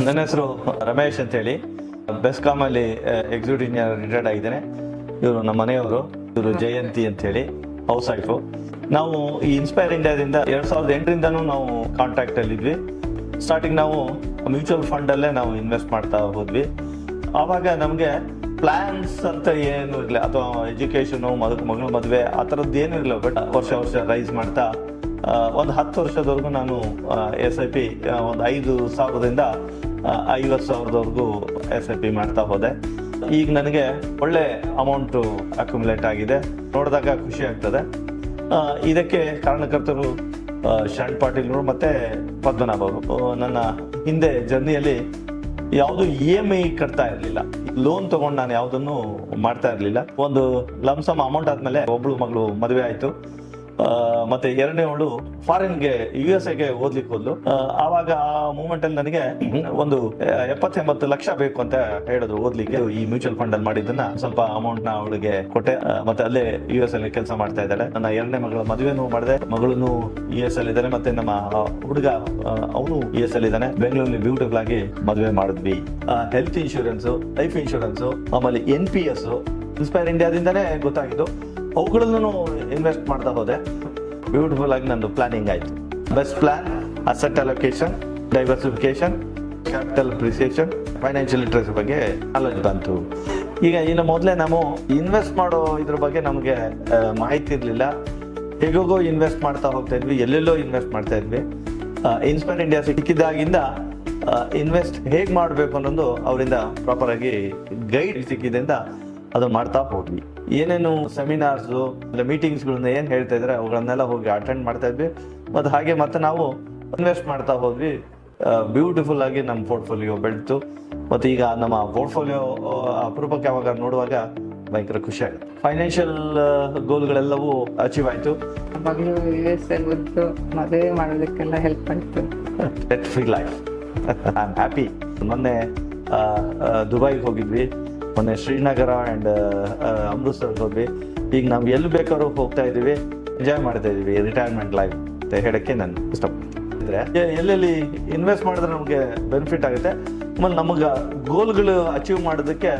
ನನ್ನ ಹೆಸರು ರಮೇಶ್ ಅಂತೇಳಿ, ಬೆಸ್ಕಾಮಲ್ಲಿ ಎಕ್ಸಿಕ್ಯೂಟಿವ್ ಇಂಜಿನಿಯರ್ ರಿಟೈರ್ಡ್ ಆಗಿದ್ದೇನೆ. ಇವರು ನಮ್ಮ ಮನೆಯವರು, ಇವರು ಜಯಂತಿ ಅಂತೇಳಿ ಹೌಸ್ ವೈಫು. ನಾವು ಈ ಇನ್ಸ್ಪೈರ್ ಇಂಡಿಯಾದಿಂದ 2008ರಿಂದನೂ ನಾವು ಕಾಂಟ್ಯಾಕ್ಟಲ್ಲಿ ಇದ್ವಿ. ಸ್ಟಾರ್ಟಿಂಗ್ ನಾವು ಮ್ಯೂಚುವಲ್ ಫಂಡಲ್ಲೇ ನಾವು ಇನ್ವೆಸ್ಟ್ ಮಾಡ್ತಾ ಹೋದ್ವಿ. ಆವಾಗ ನಮಗೆ ಪ್ಲ್ಯಾನ್ಸ್ ಅಂತ ಏನು ಇರಲಿಲ್ಲ, ಅಥವಾ ಎಜುಕೇಷನು, ಮಗಳ ಮದುವೆ ಆ ಥರದ್ದು ಏನೂ ಇರಲಿಲ್ಲ. ಬಟ್ ವರ್ಷ ರೈಸ್ ಮಾಡ್ತಾ ಒಂದು 10 ವರ್ಷದವರೆಗೂ ನಾನು SIP ಒಂದು 5,000ದಿಂದ 50,000ದವರೆಗೂ SIP ಮಾಡ್ತಾ ಹೋದೆ. ಈಗ ನನಗೆ ಒಳ್ಳೆ ಅಮೌಂಟು ಅಕ್ಯುಮುಲೇಟ್ ಆಗಿದೆ. ನೋಡಿದಾಗ ಖುಷಿ ಆಗ್ತದೆ. ಇದಕ್ಕೆ ಕಾರಣಕರ್ತರು ಶರಣ್ ಪಾಟೀಲ್ರು ಮತ್ತು ಪದ್ಮನಾಭ ಅವರು. ನನ್ನ ಹಿಂದೆ ಜರ್ನಿಯಲ್ಲಿ ಯಾವುದು EMI ಕಟ್ತಾ ಇರಲಿಲ್ಲ, ಲೋನ್ ತಗೊಂಡು ನಾನು ಯಾವುದನ್ನು ಮಾಡ್ತಾ ಇರಲಿಲ್ಲ. ಒಂದು ಲಂಸಮ್ ಅಮೌಂಟ್ ಆದಮೇಲೆ ಒಬ್ಳು ಮಗಳು ಮದುವೆ ಆಯಿತು. ಮತ್ತೆ ಎರಡನೇವಳು ಫಾರಿನ್ಗೆ USA ಓದ್ಲಿಕ್ಕೆ ಹೋದ್ಲು. ಆವಾಗ ಆ ಮೂಮೆಂಟ್ ಅಲ್ಲಿ ನನಗೆ ಒಂದು 70-80 ಲಕ್ಷ ಬೇಕು ಅಂತ ಹೇಳಿದ್ರು ಓದ್ಲಿಕ್ಕೆ. ಈ ಮ್ಯೂಚುವಲ್ ಫಂಡ್ ಅಲ್ಲಿ ಮಾಡಿದ್ದನ್ನ ಸ್ವಲ್ಪ ಅಮೌಂಟ್ ನ ಅವಳಿಗೆ ಕೊಟ್ಟೆ. ಮತ್ತೆ ಅಲ್ಲೇ US ಅಲ್ಲಿ ಕೆಲಸ ಮಾಡ್ತಾ ಇದ್ದಾಳೆ. ನನ್ನ ಎರಡನೇ ಮಗಳ ಮದುವೆನೂ ಮಾಡಿದೆ. ಮಗಳನ್ನು US ಅಲ್ಲಿ ಇದ್ದಾನೆ. ಮತ್ತೆ ನಮ್ಮ ಹುಡುಗ ಅವನು US ಅಲ್ಲಿ ಇದ್ದಾನೆ. ಬೆಂಗಳೂರಲ್ಲಿ ಬ್ಯೂಟಿಫುಲ್ ಆಗಿ ಮದುವೆ ಮಾಡಿದ್ವಿ. ಹೆಲ್ತ್ ಇನ್ಶೂರೆನ್ಸ್, ಲೈಫ್ ಇನ್ಶೂರೆನ್ಸ್, ಆಮೇಲೆ NPS ಇನ್ಸ್ಪೈರ್ ಇಂಡಿಯಾದಿಂದಾನೇ ಗೊತ್ತಾಗಿದ್ದು. ಅವುಗಳನ್ನು ಇನ್ವೆಸ್ಟ್ ಮಾಡ್ತಾ ಹೋದೆ. ಬ್ಯೂಟಿಫುಲ್ ಆಗಿ ನಂದು ಪ್ಲಾನಿಂಗ್ ಆಯಿತು. Best plan, asset allocation, diversification, capital appreciation, financial literacy ಬಗ್ಗೆ ನಾಲೆಜ್ ಬಂತು. ಈಗ ಇನ್ನು ಮೊದಲೇ ನಾವು ಇನ್ವೆಸ್ಟ್ ಮಾಡೋ ಇದ್ರ ಬಗ್ಗೆ ನಮಗೆ ಮಾಹಿತಿ ಇರಲಿಲ್ಲ. ಹೇಗೋ ಇನ್ವೆಸ್ಟ್ ಮಾಡ್ತಾ ಹೋಗ್ತಾ ಇದ್ವಿ, ಎಲ್ಲೆಲ್ಲೋ ಇನ್ವೆಸ್ಟ್ ಮಾಡ್ತಾ ಇದ್ವಿ. ಇನ್ಸ್ಪೈರ್ ಇಂಡಿಯಾ ಸಿಕ್ಕಿದಾಗಿಂದ ಇನ್ವೆಸ್ಟ್ ಹೇಗೆ ಮಾಡಬೇಕು ಅನ್ನೋದು ಅವರಿಂದ ಪ್ರಾಪರ್ ಆಗಿ ಗೈಡ್ ಸಿಕ್ಕಿದ್ರಿಂದ ಅದು ಮಾಡ್ತಾ ಹೋದ್ವಿ. ಏನೇನು ಸೆಮಿನಾರ್ಸು, ಮೀಟಿಂಗ್ಸ್ಗಳನ್ನ ಏನು ಹೇಳ್ತಾ ಇದ್ರೆ ಅವುಗಳನ್ನೆಲ್ಲ ಹೋಗಿ ಅಟೆಂಡ್ ಮಾಡ್ತಾ ಇದ್ವಿ. ಮತ್ತು ಹಾಗೆ ಮತ್ತೆ ನಾವು ಇನ್ವೆಸ್ಟ್ ಮಾಡ್ತಾ ಹೋದ್ವಿ. ಬ್ಯೂಟಿಫುಲ್ ಆಗಿ ನಮ್ಮ ಪೋರ್ಟ್ಫೋಲಿಯೋ ಬೆಳೆತು. ಮತ್ತು ಈಗ ನಮ್ಮ ಪೋರ್ಟ್ಫೋಲಿಯೋ ಅಪರೂಪಕ್ಕೆ ಯಾವಾಗ ನೋಡುವಾಗ ಭಯಂಕರ ಖುಷಿ ಆಗುತ್ತೆ. ಫೈನಾನ್ಷಿಯಲ್ ಗೋಲ್ಗಳೆಲ್ಲವೂ ಅಚೀವ್ ಆಯಿತು. ಮಗಳು US ಓದ್ದು ಮದುವೆ ಮಾಡೋದಕ್ಕೆಲ್ಲ ಹೆಲ್ಪ್ ಆಯಿತು. Let free life. I am happy. ಮೊನ್ನೆ ದುಬೈಗೆ ಹೋಗಿದ್ವಿ, ಮೊನ್ನೆ ಶ್ರೀನಗರ ಆ್ಯಂಡ್ ಅಮೃತ್ಸರ್ಗೆ ಹೋದ್ವಿ. ಈಗ ನಾವು ಎಲ್ಲಿ ಬೇಕಾದ್ರೂ ಹೋಗ್ತಾ ಇದ್ದೀವಿ, ಎಂಜಾಯ್ ಮಾಡ್ತಾ ಇದ್ದೀವಿ ರಿಟೈರ್ಮೆಂಟ್ ಲೈಫ್ ಅಂತ ಹೇಳೋಕ್ಕೆ ನಾನು ಇಷ್ಟಪಡ್ತಿದ್ರೆ. ಎಲ್ಲೆಲ್ಲಿ ಇನ್ವೆಸ್ಟ್ ಮಾಡಿದ್ರೆ ನಮಗೆ ಬೆನಿಫಿಟ್ ಆಗುತ್ತೆ. ಆಮೇಲೆ ನಮಗೆ ಗೋಲ್ಗಳು ಅಚೀವ್ ಮಾಡೋದಕ್ಕೆ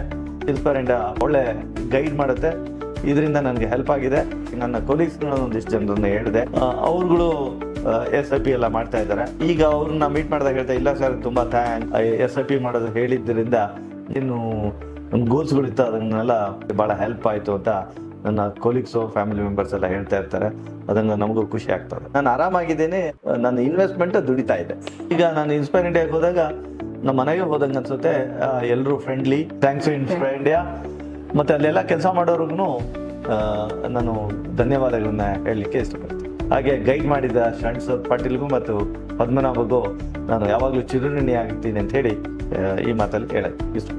ಇನ್ಸ್ಪೈರ್ ಇಂಡಿಯಾ ಒಳ್ಳೆ ಗೈಡ್ ಮಾಡುತ್ತೆ. ಇದರಿಂದ ನನಗೆ ಹೆಲ್ಪ್ ಆಗಿದೆ. ನನ್ನ ಕೊಲೀಗ್ಸ್ಗಳನ್ನ ಒಂದಿಷ್ಟು ಜನರನ್ನ ಹೇಳಿದೆ, ಅವ್ರುಗಳು SIP ಎಲ್ಲ ಮಾಡ್ತಾ ಇದ್ದಾರೆ. ಈಗ ಅವ್ರನ್ನ ಮೀಟ್ ಮಾಡಿದಾಗ ಹೇಳ್ತಾ, ಇಲ್ಲ ಸರ್ ತುಂಬ ಥ್ಯಾಂಕ್ಸ್, SIP ಮಾಡೋದು ಹೇಳಿದ್ದರಿಂದ ಇನ್ನು ನಮ್ಮ ಗೋಲ್ಸ್ಗಳಿತ್ತು, ಅದನ್ನೆಲ್ಲ ಭಾಳ ಹೆಲ್ಪ್ ಆಯಿತು ಅಂತ ನನ್ನ ಕೊಲೀಗ್ಸು, ಫ್ಯಾಮಿಲಿ ಮೆಂಬರ್ಸ್ ಎಲ್ಲ ಹೇಳ್ತಾ ಇರ್ತಾರೆ. ಅದನ್ನು ನಮಗೂ ಖುಷಿ ಆಗ್ತದೆ. ನಾನು ಆರಾಮಾಗಿದ್ದೇನೆ. ನನ್ನ ಇನ್ವೆಸ್ಟ್ಮೆಂಟ್ ದುಡಿತಾ ಇದೆ. ಈಗ ನಾನು ಇನ್ಸ್ಪೈರ್ ಇಂಡಿಯಾಗೆ ಹೋದಾಗ ನಮ್ಮ ಮನೆಗೆ ಹೋದಂಗೆ ಅನ್ಸುತ್ತೆ. ಎಲ್ಲರೂ friendly. Thanks to inspire India. ಮತ್ತು ಅಲ್ಲೆಲ್ಲ ಕೆಲಸ ಮಾಡೋರಿಗೂ ನಾನು ಧನ್ಯವಾದಗಳನ್ನ ಹೇಳಲಿಕ್ಕೆ ಇಷ್ಟಪಡ್ತೀನಿ. ಹಾಗೆ ಗೈಡ್ ಮಾಡಿದ ಶರಣ್ ಪಾಟೀಲ್ಗೂ ಮತ್ತು ಪದ್ಮನಾಭಗೂ ನಾನು ಯಾವಾಗಲೂ ಚಿರಋಣಿ ಆಗ್ತೀನಿ ಅಂತ ಹೇಳಿ ಈ ಮಾತಲ್ಲಿ ಹೇಳಕ್ಕೆ ಇಷ್ಟ.